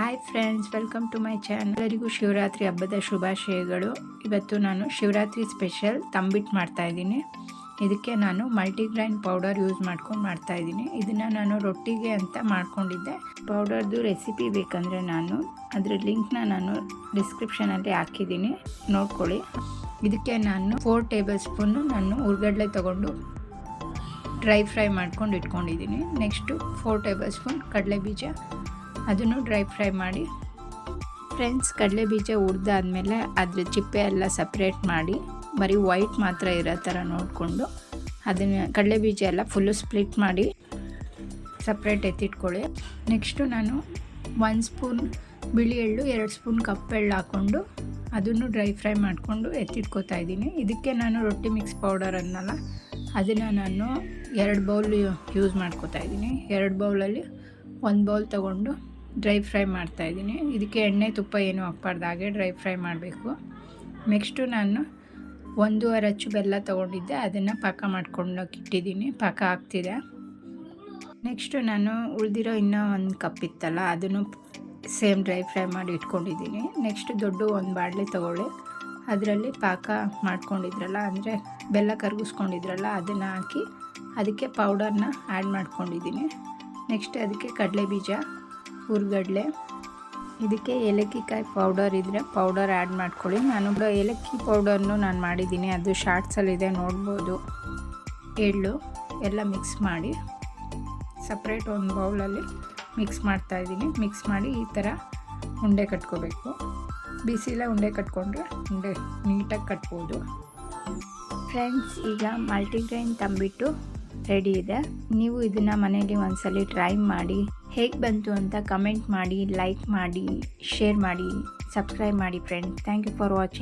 Hi friends, welcome to my channel. ಎಲ್ಲರಿಗೂ ಶಿವರಾತ್ರಿ ಹಬ್ಬದ ಶುಭಾಶಯಗಳು. ಇವತ್ತು ನಾನು ಶಿವರಾತ್ರಿ ಸ್ಪೆಷಲ್ ತಂಬಿಟ್ಟು ಮಾಡ್ತಾಯಿದ್ದೀನಿ. ಇದಕ್ಕೆ ನಾನು ಮಲ್ಟಿಗ್ರೈನ್ ಪೌಡರ್ ಯೂಸ್ ಮಾಡ್ಕೊಂಡು ಮಾಡ್ತಾಯಿದ್ದೀನಿ. ಇದನ್ನು ನಾನು ರೊಟ್ಟಿಗೆ ಅಂತ ಮಾಡ್ಕೊಂಡಿದ್ದೆ. ಪೌಡರ್ದು ರೆಸಿಪಿ ಬೇಕಂದರೆ ನಾನು ಅದರ ಲಿಂಕ್ನ ನಾನು ಡಿಸ್ಕ್ರಿಪ್ಷನಲ್ಲಿ ಹಾಕಿದ್ದೀನಿ, ನೋಡ್ಕೊಳ್ಳಿ. ಇದಕ್ಕೆ ನಾನು 4 ಟೇಬಲ್ ಸ್ಪೂನು ನಾನು ಹುರ್ಗಡ್ಲೆ ತೊಗೊಂಡು ಡ್ರೈ ಫ್ರೈ ಮಾಡ್ಕೊಂಡು ಇಟ್ಕೊಂಡಿದ್ದೀನಿ. ನೆಕ್ಸ್ಟು 4 ಟೇಬಲ್ ಸ್ಪೂನ್ ಕಡಲೆ ಬೀಜ, ಅದನ್ನು ಡ್ರೈ ಫ್ರೈ ಮಾಡಿ. ಫ್ರೆಂಡ್ಸ್, ಕಡಲೆ ಬೀಜ ಹುರಿದಾದ್ಮೇಲೆ ಅದ್ರ ಚಿಪ್ಪೆ ಎಲ್ಲ ಸಪ್ರೇಟ್ ಮಾಡಿ ಬರೀ ವೈಟ್ ಮಾತ್ರ ಇರೋ ಥರ ನೋಡಿಕೊಂಡು ಅದನ್ನು ಕಡಲೆ ಬೀಜ ಎಲ್ಲ ಫುಲ್ಲು ಸ್ಪ್ಲಿಟ್ ಮಾಡಿ ಸಪ್ರೇಟ್ ಎತ್ತಿಟ್ಕೊಳ್ಳಿ. ನೆಕ್ಸ್ಟು ನಾನು 1 ಸ್ಪೂನ್ ಬಿಳಿ ಎಳ್ಳು, 2 ಸ್ಪೂನ್ ಕಪ್ಪೆಳ್ಳು ಹಾಕ್ಕೊಂಡು ಅದನ್ನು ಡ್ರೈ ಫ್ರೈ ಮಾಡಿಕೊಂಡು ಎತ್ತಿಟ್ಕೋತಾ ಇದ್ದೀನಿ. ಇದಕ್ಕೆ ನಾನು ರೊಟ್ಟಿ ಮಿಕ್ಸ್ ಪೌಡರ್ ಅನ್ನಲ್ಲ, ಅದನ್ನು ನಾನು 2 ಬೌಲ್ ಯೂಸ್ ಮಾಡ್ಕೋತಾ ಇದ್ದೀನಿ. 2 ಬೌಲಲ್ಲಿ 1 ಬೌಲ್ ತೊಗೊಂಡು ಡ್ರೈ ಫ್ರೈ ಮಾಡ್ತಾಯಿದ್ದೀನಿ. ಇದಕ್ಕೆ ಎಣ್ಣೆ ತುಪ್ಪ ಏನೂ ಹಾಕ್ಬಾರ್ದು, ಹಾಗೆ ಡ್ರೈ ಫ್ರೈ ಮಾಡಬೇಕು. ನೆಕ್ಸ್ಟು ನಾನು 1.5 ಅಚ್ಚು ಬೆಲ್ಲ ತೊಗೊಂಡಿದ್ದೆ, ಅದನ್ನು ಪಾಕ ಮಾಡ್ಕೊಂಡೋಗಿ ಇಟ್ಟಿದ್ದೀನಿ. ಪಾಕ ಆಗ್ತಿದೆ. ನೆಕ್ಸ್ಟು ನಾನು ಉಳಿದಿರೋ ಇನ್ನೂ 1 ಕಪ್ ಇತ್ತಲ್ಲ, ಅದನ್ನು ಸೇಮ್ ಡ್ರೈ ಫ್ರೈ ಮಾಡಿ ಇಟ್ಕೊಂಡಿದ್ದೀನಿ. ನೆಕ್ಸ್ಟ್ ದೊಡ್ಡ 1 ಬಾಣಲೆ ತೊಗೊಳ್ಳಿ, ಅದರಲ್ಲಿ ಪಾಕ ಮಾಡ್ಕೊಂಡಿದ್ರಲ್ಲ, ಅಂದರೆ ಬೆಲ್ಲ ಕರಗಿಸ್ಕೊಂಡಿದ್ರಲ್ಲ, ಅದನ್ನು ಹಾಕಿ ಅದಕ್ಕೆ ಪೌಡರ್ನ ಆ್ಯಡ್ ಮಾಡ್ಕೊಂಡಿದ್ದೀನಿ. ನೆಕ್ಸ್ಟ್ ಅದಕ್ಕೆ ಕಡಲೆ ಬೀಜ, ಹುರ್ಗಡ್ಲೆ, ಇದಕ್ಕೆ ಏಲಕ್ಕಿಕಾಯಿ ಪೌಡರ್ ಇದ್ದರೆ ಪೌಡರ್ ಆ್ಯಡ್ ಮಾಡ್ಕೊಳ್ಳಿ. ನಾನು ಏಲಕ್ಕಿ ಪೌಡರ್ನು ನಾನು ಮಾಡಿದ್ದೀನಿ, ಅದು ಶಾರ್ಟ್ಸಲ್ಲಿದೆ, ನೋಡ್ಬೋದು. ಎಳ್ಳು ಎಲ್ಲ ಮಿಕ್ಸ್ ಮಾಡಿ ಸಪ್ರೇಟ್ 1 ಬೌಲಲ್ಲಿ ಮಿಕ್ಸ್ ಮಾಡ್ತಾಯಿದ್ದೀನಿ. ಮಿಕ್ಸ್ ಮಾಡಿ ಈ ಥರ ಉಂಡೆ ಕಟ್ಕೋಬೇಕು. ಬಿಸಿಲೇ ಉಂಡೆ ಕಟ್ಕೊಂಡ್ರೆ ಉಂಡೆ ನೀಟಾಗಿ ಕಟ್ಬೋದು. ಫ್ರೆಂಡ್ಸ್, ಈಗ ಮಲ್ಟಿಗ್ರೈನ್ ತಂಬಿಟ್ಟು ರೆಡಿ ಇದೆ. ನೀವು ಇದನ್ನು ಮನೇಲಿ ಒಂದ್ಸಲಿ ಟ್ರೈ ಮಾಡಿ, ಹೇಗೆ ಬಂತು ಅಂತ ಕಮೆಂಟ್ ಮಾಡಿ, ಲೈಕ್ ಮಾಡಿ, ಶೇರ್ ಮಾಡಿ, ಸಬ್ಸ್ಕ್ರೈಬ್ ಮಾಡಿ friends. Thank you for watching.